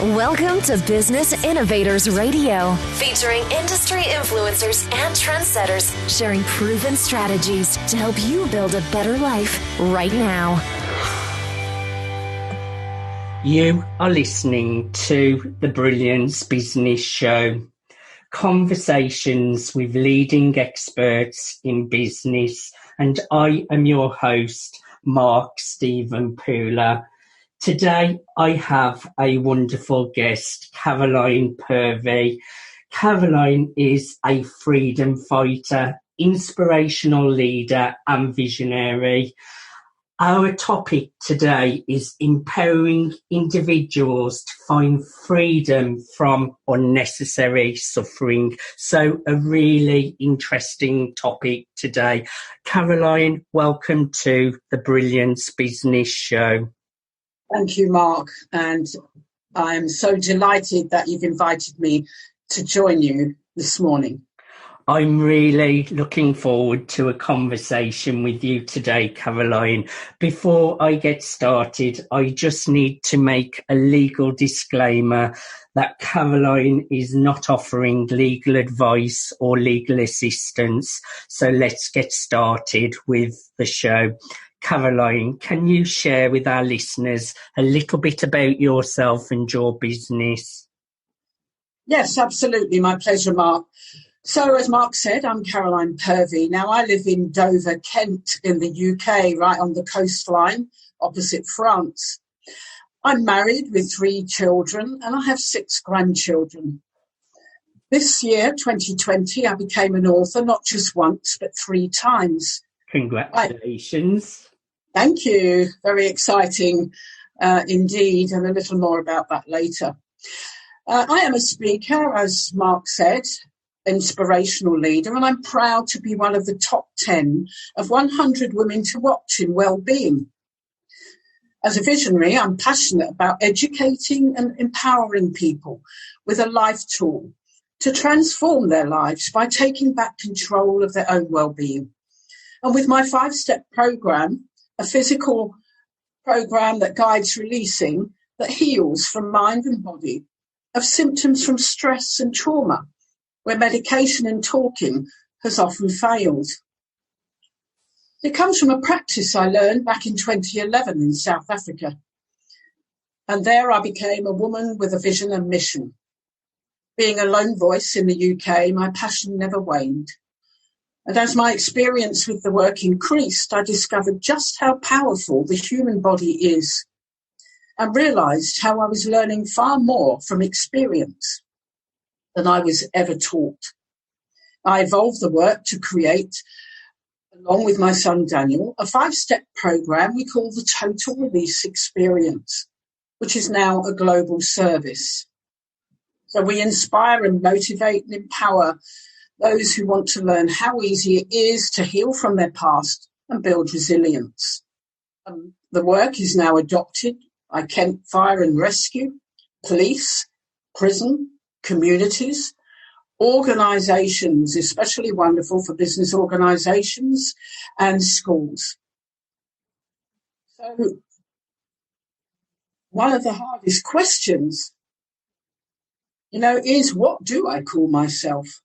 Welcome to Business Innovators Radio, featuring industry influencers and trendsetters sharing proven strategies to help you build a better life right now. You are listening to the Brilliance Business Show, conversations with leading experts in business, and I am your host, Mark Stephen Pooler. Today, I have a wonderful guest, Caroline Purvey. Caroline is a freedom fighter, inspirational leader, and visionary. Our topic today is empowering individuals to find freedom from unnecessary suffering. So a really interesting topic today. Caroline, welcome to the Brilliance Business Show. Thank you, Mark, and I am so delighted that you've invited me to join you this morning. I'm really looking forward to a conversation with you today, Caroline. Before I get started, I just need to make a legal disclaimer that Caroline is not offering legal advice or legal assistance. So let's get started with the show. Caroline, can you share with our listeners a little bit about yourself and your business? Yes, absolutely. My pleasure, Mark. So as Mark said, I'm Caroline Purvey. Now I live in Dover, Kent in the UK, right on the coastline opposite France. I'm married with 3 children and I have 6 grandchildren. This year, 2020, I became an author, not just once, but 3 times. Congratulations. Thank you. Very exciting indeed, and a little more about that later. I am a speaker, as Mark said, inspirational leader, and I'm proud to be one of the top 10 of 100 women to watch in well-being. As a visionary, I'm passionate about educating and empowering people with a life tool to transform their lives by taking back control of their own well-being. And with my 5-step program, a physical program that guides releasing, that heals from mind and body of symptoms from stress and trauma, where medication and talking has often failed. It comes from a practice I learned back in 2011 in South Africa. And there I became a woman with a vision and mission. Being a lone voice in the UK, my passion never waned. And as my experience with the work increased, I discovered just how powerful the human body is and realised how I was learning far more from experience than I was ever taught. I evolved the work to create, along with my son Daniel, a 5-step program we call the Total Release Experience, which is now a global service. So we inspire and motivate and empower those who want to learn how easy it is to heal from their past and build resilience. The work is now adopted by Kent Fire and Rescue, police, prison, communities, organisations, especially wonderful for business organisations and schools. So one of the hardest questions, is what do I call myself?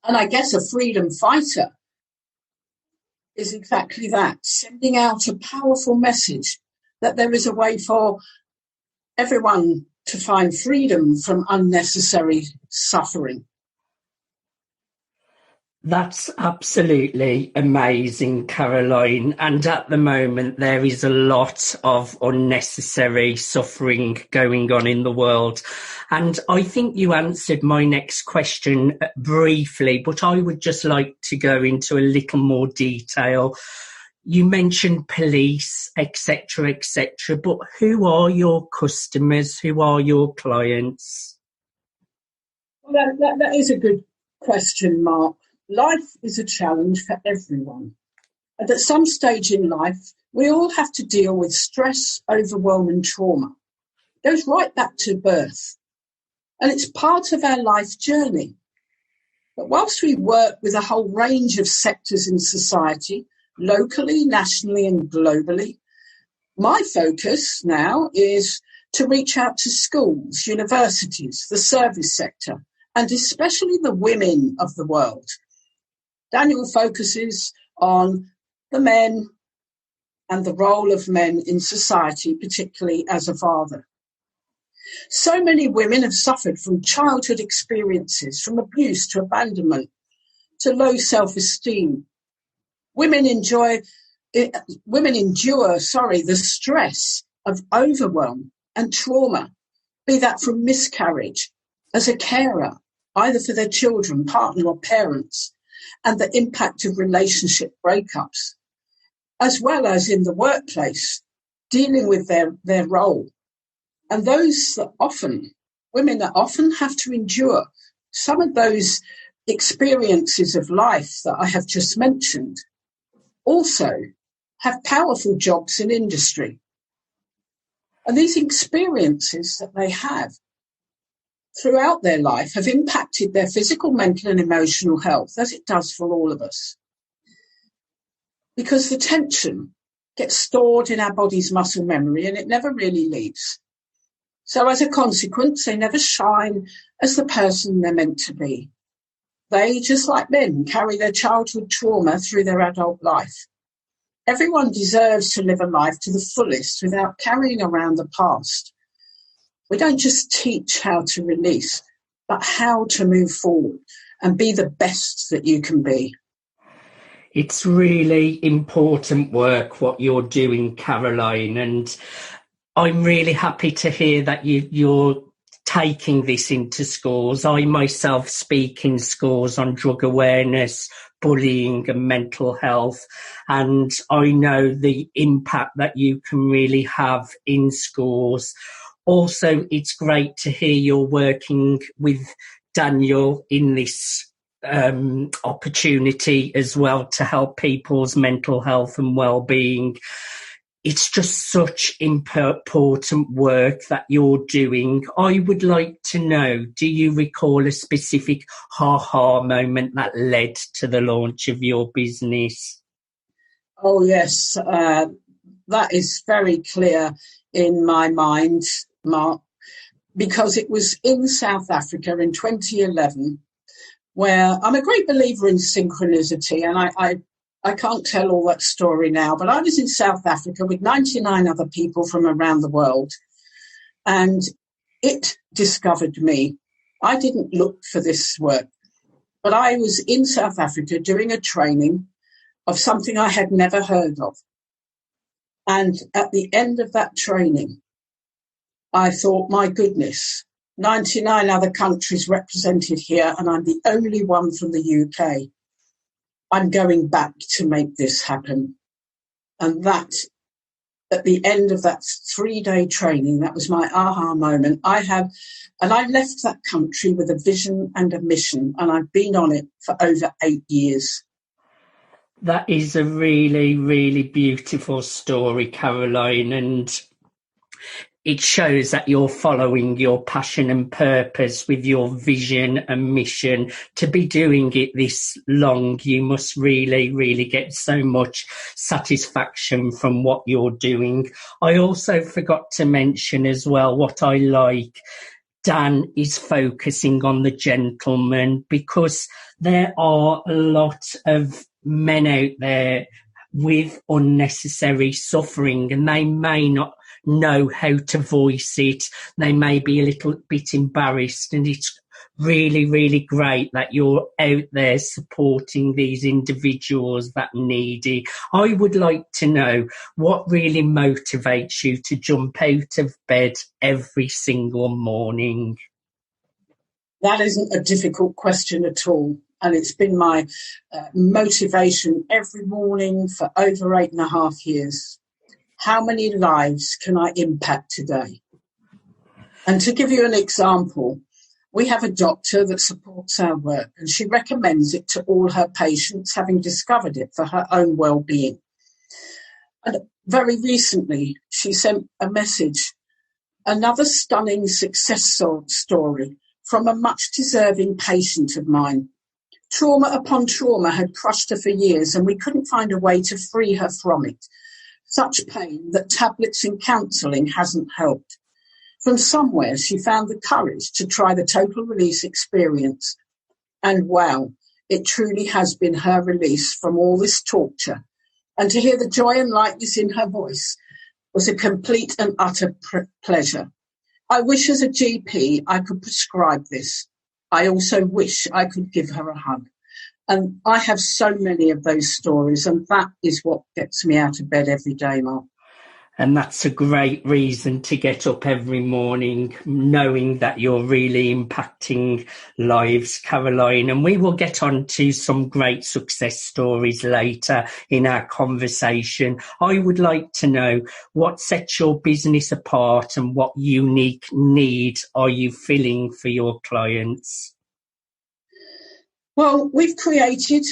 And I guess a freedom fighter is exactly that, sending out a powerful message that there is a way for everyone to find freedom from unnecessary suffering. That's absolutely amazing, Caroline. And at the moment, there is a lot of unnecessary suffering going on in the world. And I think you answered my next question briefly, but I would just like to go into a little more detail. You mentioned police, etc., but who are your customers? Who are your clients? Well, that is a good question, Mark. Life is a challenge for everyone. And at some stage in life, we all have to deal with stress, overwhelm and trauma. It goes right back to birth. And it's part of our life journey. But whilst we work with a whole range of sectors in society, locally, nationally and globally, my focus now is to reach out to schools, universities, the service sector, and especially the women of the world. Daniel focuses on the men and the role of men in society, particularly as a father. So many women have suffered from childhood experiences, from abuse to abandonment to low self-esteem. Women endure the stress of overwhelm and trauma, be that from miscarriage, as a carer, either for their children, partner or parents, and the impact of relationship breakups, as well as in the workplace, dealing with their role. And women that often have to endure some of those experiences of life that I have just mentioned, also have powerful jobs in industry. And these experiences that they have throughout their life have impacted their physical, mental and emotional health, as it does for all of us. Because the tension gets stored in our body's muscle memory and it never really leaves. So as a consequence, they never shine as the person they're meant to be. They, just like men, carry their childhood trauma through their adult life. Everyone deserves to live a life to the fullest without carrying around the past. We don't just teach how to release, but how to move forward and be the best that you can be. It's really important work what you're doing, Caroline, and I'm really happy to hear that you're taking this into schools. I myself speak in schools on drug awareness, bullying and mental health, and I know the impact that you can really have in schools. Also, it's great to hear you're working with Daniel in this opportunity as well to help people's mental health and well-being. It's just such important work that you're doing. I would like to know, do you recall a specific ha-ha moment that led to the launch of your business? Oh, yes. That is very clear in my mind, Mark, because it was in South Africa in 2011 where I'm a great believer in synchronicity, and I can't tell all that story now, but I was in South Africa with 99 other people from around the world, and it discovered me. I didn't look for this work, but I was in South Africa doing a training of something I had never heard of. And at the end of that training, I thought, my goodness, 99 other countries represented here, and I'm the only one from the UK. I'm going back to make this happen. And that, at the end of that 3-day training, that was my aha moment. I left that country with a vision and a mission, and I've been on it for over 8 years. That is a really, really beautiful story, Caroline, and it shows that you're following your passion and purpose with your vision and mission. To be doing it this long, you must really, really get so much satisfaction from what you're doing. I also forgot to mention as well what I like. Dan is focusing on the gentleman, because there are a lot of men out there with unnecessary suffering, and they may not know how to voice it. They may be a little bit embarrassed, and it's really, really great that you're out there supporting these individuals that need it. I would like to know what really motivates you to jump out of bed every single morning. That isn't a difficult question at all. And it's been my motivation every morning for over 8.5 years. How many lives can I impact today? And to give you an example, we have a doctor that supports our work, and she recommends it to all her patients, having discovered it for her own well-being. And very recently, she sent a message, another stunning success story from a much deserving patient of mine. Trauma upon trauma had crushed her for years, and we couldn't find a way to free her from it. Such pain that tablets and counselling hasn't helped. From somewhere, she found the courage to try the total release experience. And wow, it truly has been her release from all this torture. And to hear the joy and lightness in her voice was a complete and utter pleasure. I wish as a GP I could prescribe this. I also wish I could give her a hug. And I have so many of those stories, and that is what gets me out of bed every day, Mark. And that's a great reason to get up every morning, knowing that you're really impacting lives, Caroline. And we will get on to some great success stories later in our conversation. I would like to know what sets your business apart and what unique need are you filling for your clients? Well, we've created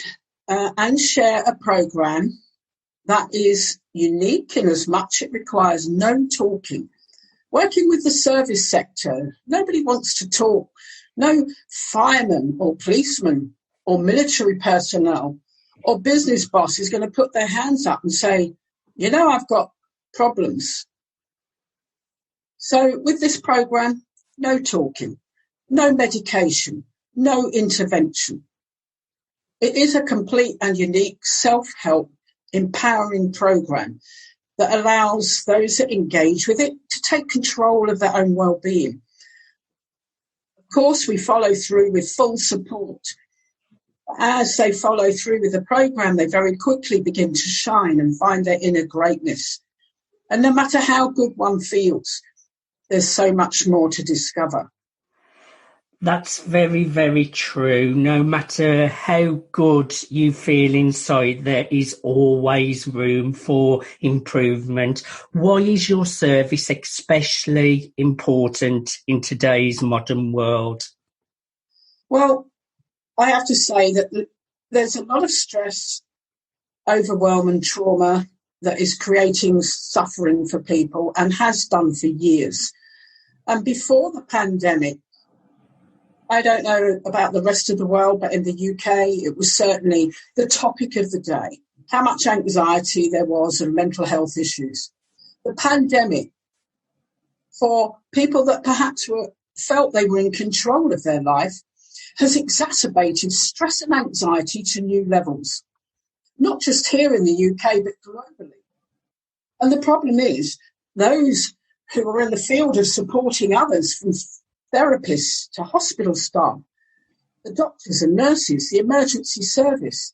and share a program that is unique in as much it requires no talking. Working with the service sector, nobody wants to talk. No fireman or policeman or military personnel or business boss is going to put their hands up and say, you know, I've got problems. So with this program, no talking, no medication, no intervention. It is a complete and unique self-help empowering program that allows those that engage with it to take control of their own well-being. Of course, we follow through with full support. As they follow through with the program, they very quickly begin to shine and find their inner greatness. And no matter how good one feels, there's so much more to discover. That's very, very true. No matter how good you feel inside, there is always room for improvement. Why is your service especially important in today's modern world? Well, I have to say that there's a lot of stress, overwhelm and trauma that is creating suffering for people and has done for years. And before the pandemic, I don't know about the rest of the world, but in the UK, it was certainly the topic of the day, how much anxiety there was and mental health issues. The pandemic, for people that perhaps felt they were in control of their life, has exacerbated stress and anxiety to new levels, not just here in the UK, but globally. And the problem is those who are in the field of supporting others, from therapists to hospital staff, the doctors and nurses, the emergency service,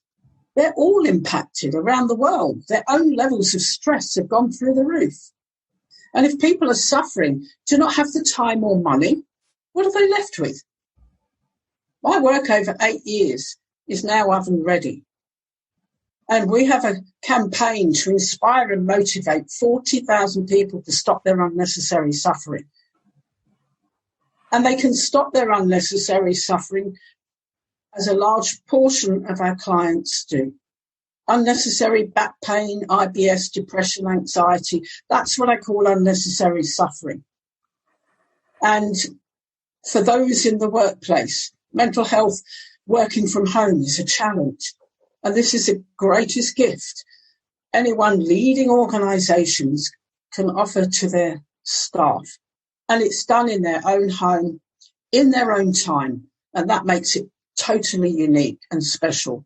they're all impacted around the world. Their own levels of stress have gone through the roof. And if people are suffering, do not have the time or money, what are they left with? My work over 8 years is now oven ready. And we have a campaign to inspire and motivate 40,000 people to stop their unnecessary suffering. And they can stop their unnecessary suffering as a large portion of our clients do. Unnecessary back pain, IBS, depression, anxiety, that's what I call unnecessary suffering. And for those in the workplace, mental health, working from home is a challenge. And this is the greatest gift anyone leading organisations can offer to their staff. And it's done in their own home, in their own time. And that makes it totally unique and special.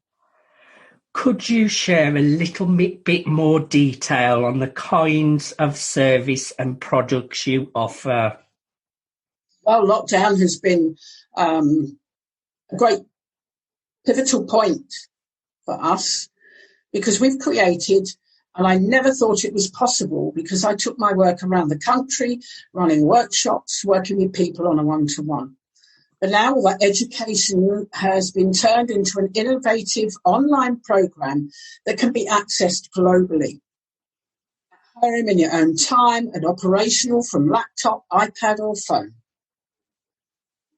Could you share a little bit more detail on the kinds of service and products you offer? Well, lockdown has been a great pivotal point for us because we've created, and I never thought it was possible because I took my work around the country, running workshops, working with people on a one-to-one. But now all that education has been turned into an innovative online program that can be accessed globally. At home, in your own time, and operational from laptop, iPad or phone.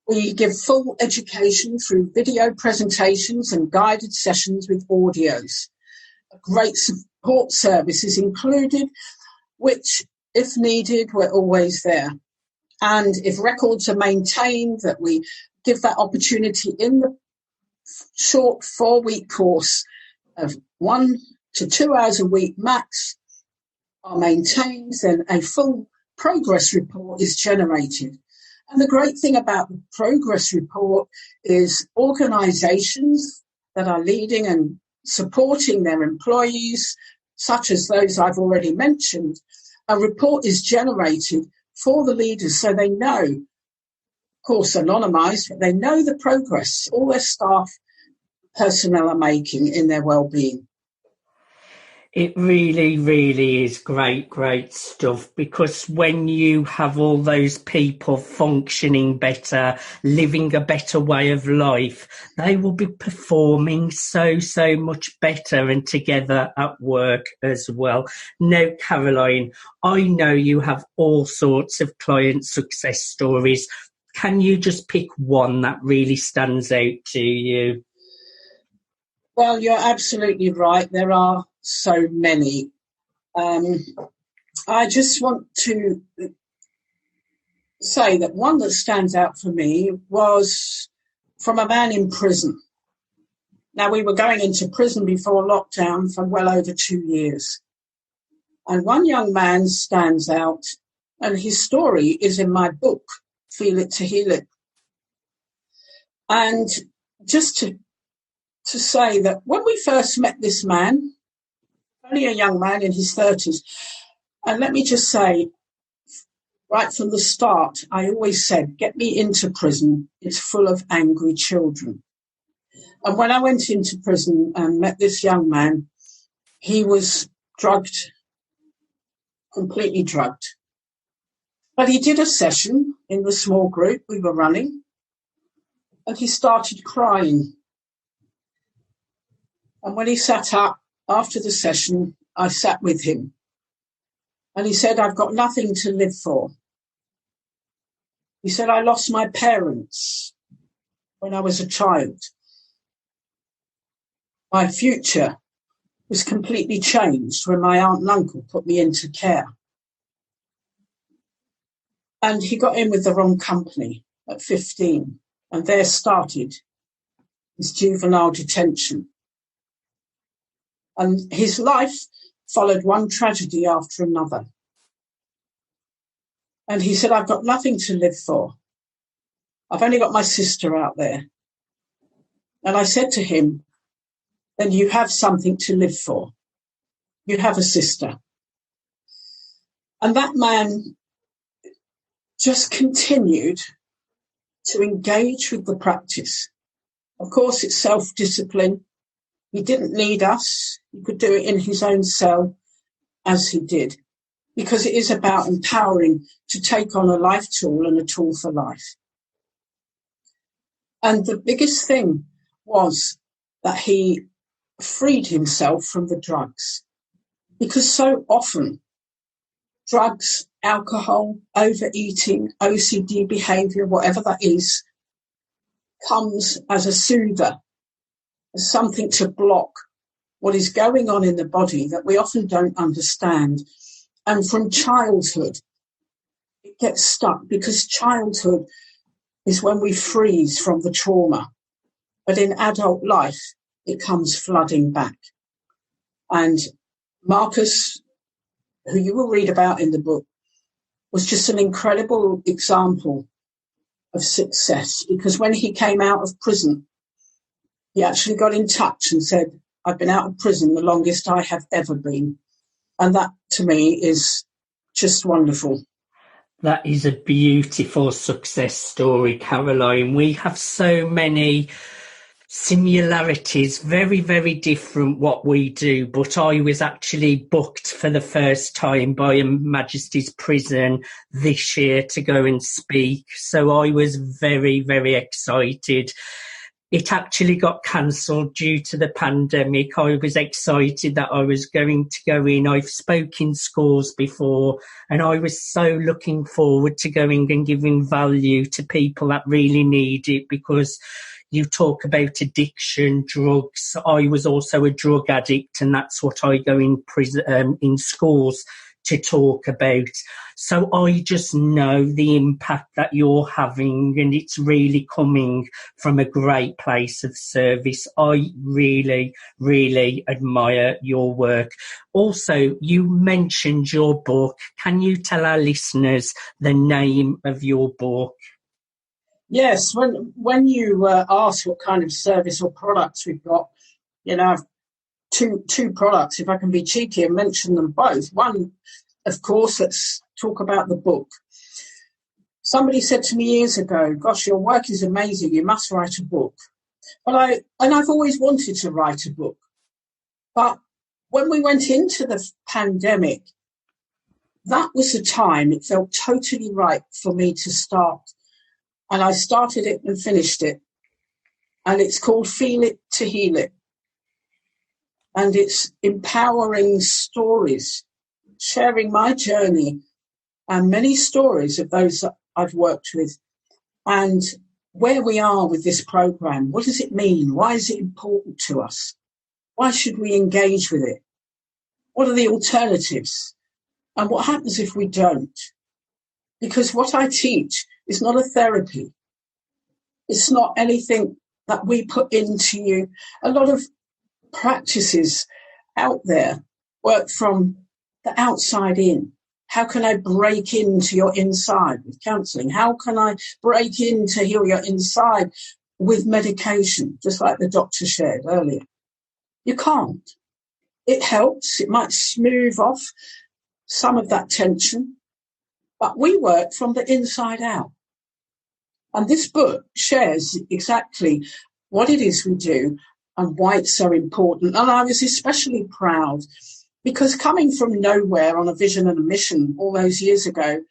We give full education through video presentations and guided sessions with audios. A great support service is included, which, if needed, we're always there. And if records are maintained, that we give that opportunity in the short 4-week course of 1 to 2 hours a week max are maintained, then a full progress report is generated. And the great thing about the progress report is organisations that are leading and supporting their employees, such as those I've already mentioned, a report is generated for the leaders so they know, of course anonymised, but they know the progress all their staff personnel are making in their well-being. It really, really is great stuff, because when you have all those people functioning better, living a better way of life, they will be performing so much better and together at work as well. Now, Caroline, I know you have all sorts of client success stories. Can you just pick one that really stands out to you? Well, you're absolutely right. There are so many. I just want to say that one that stands out for me was from a man in prison. Now, we were going into prison before lockdown for well over 2 years. And one young man stands out, and his story is in my book, Feel It to Heal It. And just to say that when we first met this man, only a young man in his 30s, and let me just say, right from the start, I always said, get me into prison, it's full of angry children. And when I went into prison and met this young man, he was drugged, completely drugged. But he did a session in the small group we were running, and he started crying. And when he sat up after the session, I sat with him. And he said, I've got nothing to live for. He said, I lost my parents when I was a child. My future was completely changed when my aunt and uncle put me into care. And he got in with the wrong company at 15. And there started his juvenile detention. And his life followed one tragedy after another. And he said, I've got nothing to live for. I've only got my sister out there. And I said to him, then you have something to live for. You have a sister. And that man just continued to engage with the practice. Of course, it's self-discipline. He didn't need us. He could do it in his own cell as he did, because it is about empowering to take on a life tool and a tool for life. And the biggest thing was that he freed himself from the drugs, because so often drugs, alcohol, overeating, OCD behaviour, whatever that is, comes as a soother, as something to block what is going on in the body that we often don't understand. And from childhood, it gets stuck, because childhood is when we freeze from the trauma. But in adult life, it comes flooding back. And Marcus, who you will read about in the book, was just an incredible example of success, because when he came out of prison, he actually got in touch and said, I've been out of prison the longest I have ever been. And that, to me, is just wonderful. That is a beautiful success story, Caroline. We have so many similarities, very, very different what we do, but I was actually booked for the first time by Her Majesty's Prison this year to go and speak. So I was very, very excited. It actually got cancelled due to the pandemic. I was excited that I was going to go in. I've spoken in schools before, and I was so looking forward to going and giving value to people that really need it, because you talk about addiction, drugs. I was also a drug addict, and that's what I go in prison, in schools to talk about. So I just know the impact that you're having, and it's really coming from a great place of service. I really, really admire your work. Also, you mentioned your book. Can you tell our listeners the name of your book? Yes, when you ask what kind of service or products we've got, I've two products, if I can be cheeky and mention them both. One, of course, let's talk about the book. Somebody said to me years ago, gosh, your work is amazing, you must write a book. I've always wanted to write a book. But when we went into the pandemic, that was the time it felt totally right for me to start. And I started it and finished it. And it's called Feel It to Heal It. And it's empowering stories, sharing my journey and many stories of those that I've worked with, and where we are with this program. What does it mean? Why is it important to us? Why should we engage with it? What are the alternatives? And what happens if we don't? Because what I teach is not a therapy. It's not anything that we put into you. A lot of practices out there work from the outside in. How can I break into your inside with counselling? How can I break in to heal your inside with medication, just like the doctor shared earlier? You can't. It helps. It might smooth off some of that tension, but we work from the inside out. And this book shares exactly what it is we do and why it's so important. And I was especially proud because coming from nowhere on a vision and a mission all those years ago,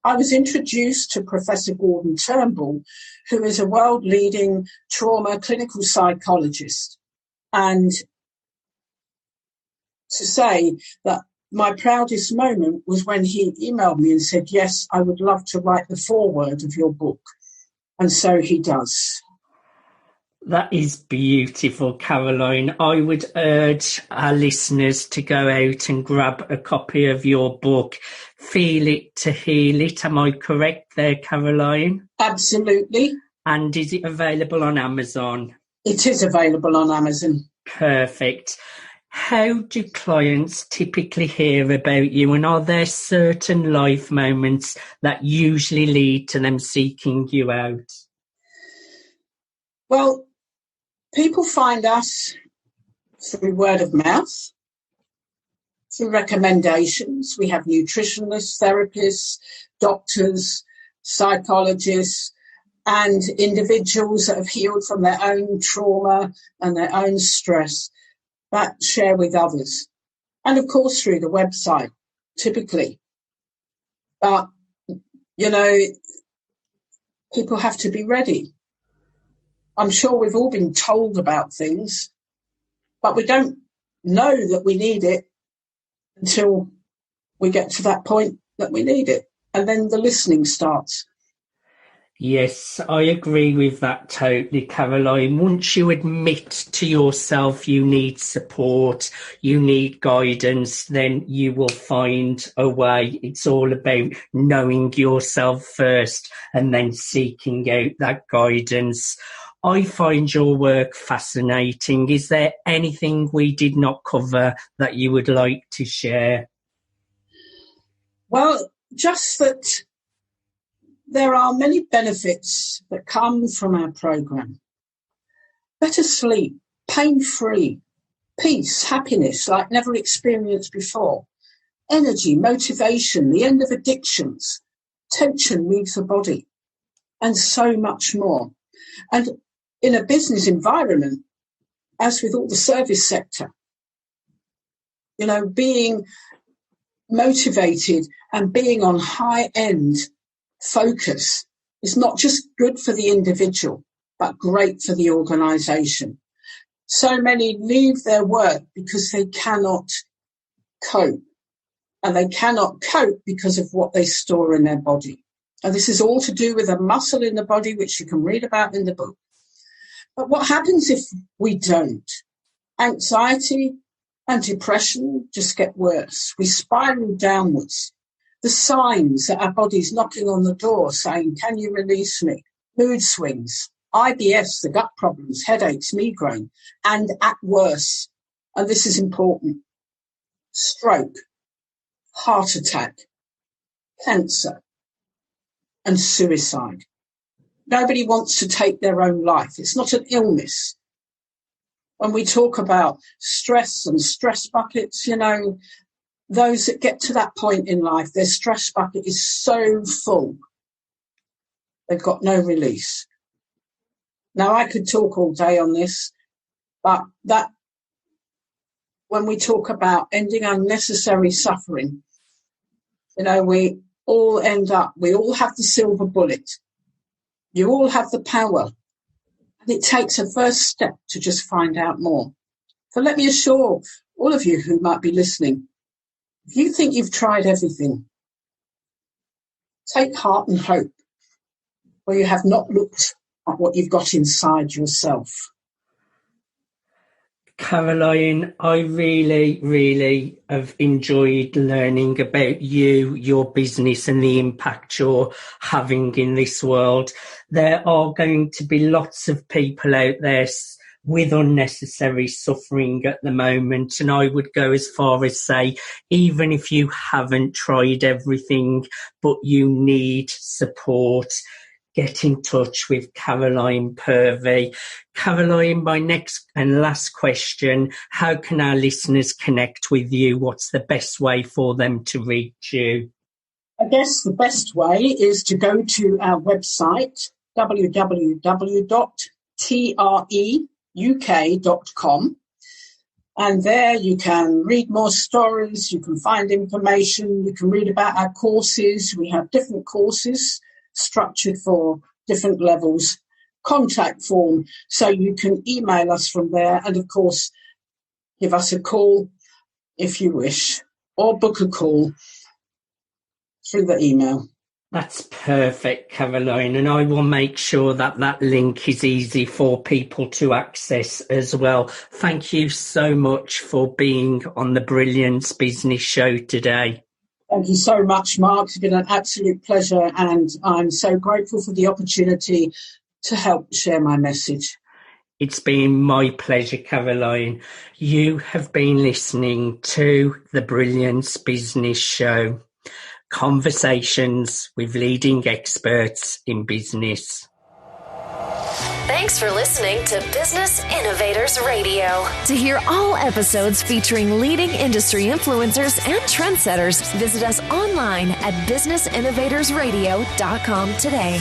I was introduced to Professor Gordon Turnbull, who is a world-leading trauma clinical psychologist. And to say that my proudest moment was when he emailed me and said, yes, I would love to write the foreword of your book. And so he does. That is beautiful, Caroline. I would urge our listeners to go out and grab a copy of your book, Feel It to Heal It. Am I correct there, Caroline? Absolutely. And is it available on Amazon? It is available on Amazon. Perfect. How do clients typically hear about you, and are there certain life moments that usually lead to them seeking you out? Well, people find us through word of mouth, through recommendations. We have nutritionists, therapists, doctors, psychologists, and individuals that have healed from their own trauma and their own stress that share with others. And of course, through the website, typically. But, people have to be ready. I'm sure we've all been told about things, but we don't know that we need it until we get to that point that we need it. And then the listening starts. Yes, I agree with that totally, Caroline. Once you admit to yourself you need support, you need guidance, then you will find a way. It's all about knowing yourself first and then seeking out that guidance. I find your work fascinating. Is there anything we did not cover that you would like to share? Well, just that there are many benefits that come from our program. Better sleep, pain-free, peace, happiness like never experienced before, energy, motivation, the end of addictions, tension leaves the body, and so much more. And in a business environment, as with all the service sector, being motivated and being on high-end focus is not just good for the individual, but great for the organisation. So many leave their work because they cannot cope. And they cannot cope because of what they store in their body. And this is all to do with a muscle in the body, which you can read about in the book. But what happens if we don't? Anxiety and depression just get worse. We spiral downwards. The signs that our body's knocking on the door saying, can you release me? Mood swings, IBS, the gut problems, headaches, migraine, and at worst, and this is important, stroke, heart attack, cancer, and suicide. Nobody wants to take their own life. It's not an illness. When we talk about stress and stress buckets, you know, those that get to that point in life, their stress bucket is so full, they've got no release. Now, I could talk all day on this, but that when we talk about ending unnecessary suffering, you know, we all have the silver bullet. You all have the power. And it takes a first step to just find out more. So let me assure all of you who might be listening, if you think you've tried everything, take heart and hope, for you have not looked at what you've got inside yourself. Caroline, I really, really have enjoyed learning about you, your business and the impact you're having in this world. There are going to be lots of people out there with unnecessary suffering at the moment. And I would go as far as say, even if you haven't tried everything, but you need support, get in touch with Caroline Purvey. Caroline, my next and last question, how can our listeners connect with you? What's the best way for them to reach you? I guess the best way is to go to our website, www.treuk.com. And there you can read more stories, you can find information, you can read about our courses. We have different courses structured for different levels, contact form, so you can email us from there, and of course give us a call if you wish, or book a call through the email. That's perfect, Caroline, and I will make sure that that link is easy for people to access as well. Thank you so much for being on the Brilliance Business Show today. Thank you so much, Mark. It's been an absolute pleasure, and I'm so grateful for the opportunity to help share my message. It's been my pleasure, Caroline. You have been listening to the Brilliance Business Show, conversations with leading experts in business. Thanks for listening to Business Innovators Radio. To hear all episodes featuring leading industry influencers and trendsetters, visit us online at businessinnovatorsradio.com today.